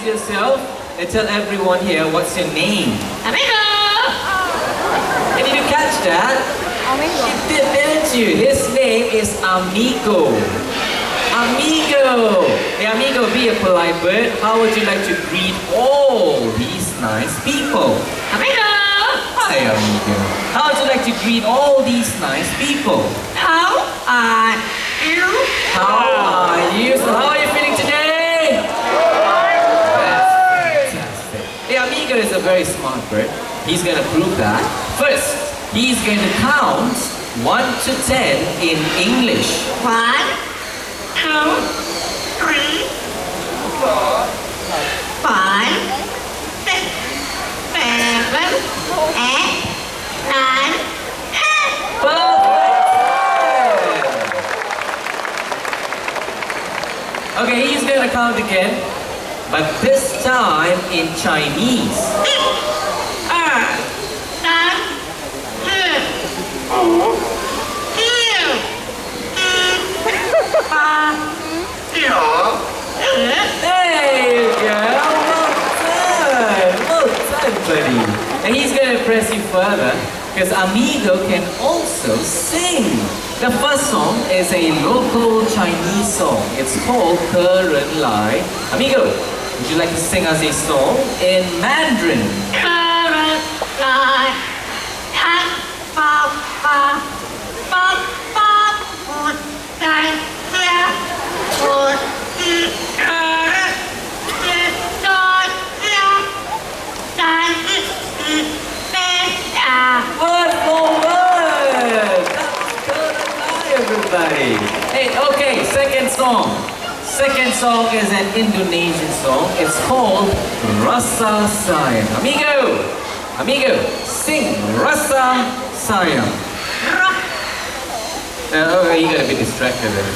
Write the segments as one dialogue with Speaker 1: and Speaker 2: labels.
Speaker 1: yourself and tell everyone here what's your name.
Speaker 2: Amigo!
Speaker 1: Did you catch that? You didn't you? His name is Amigo. Amigo! Hey Amigo, be a polite bird. How would you like to greet all these nice people?
Speaker 2: Amigo!
Speaker 1: Hi Amigo. How would you like to greet all these nice people?
Speaker 2: How are you?
Speaker 1: How are you? So how are you feeling today? That's fantastic. Hey Amigo is a very smart bird. He's going to prove that. First, he's going to count 1 to 10 in English.
Speaker 2: 1, 2, 3, 4, 5, 6, 7, 8, 9, 10.
Speaker 1: Perfect! Okay, he's going to count again, but this time in Chinese.
Speaker 2: 2, 3, 4, 5, 6, 7, 8, 9, 10.
Speaker 1: There you go! Well done, buddy. And he's going to impress you further because Amigo can also sing. The first song is a local Chinese song. It's called Ke Ren Lai. Amigo, would you like to sing us a song in Mandarin? Word for word! That's Ke Ren Lai, everybody. Hey, okay, second song. Second song is an Indonesian song. It's called Rasa Sayang. Amigo, sing Rasa Sayang. Okay, you gotta be distracted there.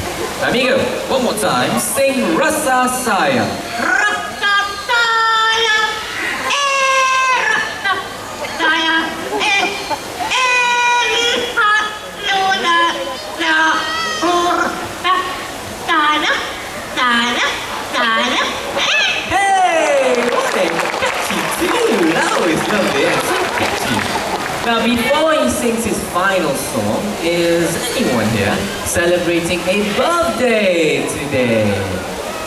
Speaker 1: Amigo, one more time. Sing Rasa Sayang. Hey, what a catchy tune! I always love it. It's so catchy. Now, before he sings his final song, is anyone here celebrating a birthday today?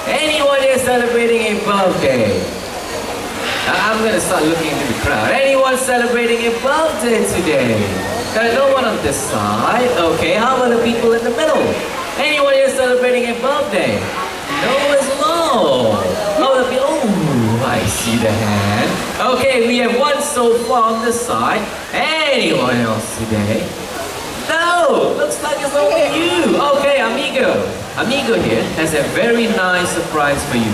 Speaker 1: Anyone here celebrating a birthday? I'm going to start looking into the crowd. Anyone celebrating a birthday today? No one on this side. Okay, how about the people in the middle? Anyone here celebrating a birthday? No as well. How about the people? Oh, I see the hand. Okay, we have one so far on this side. Anyone else today? No, looks like it's only you. Okay, Amigo. Amigo here has a very nice surprise for you.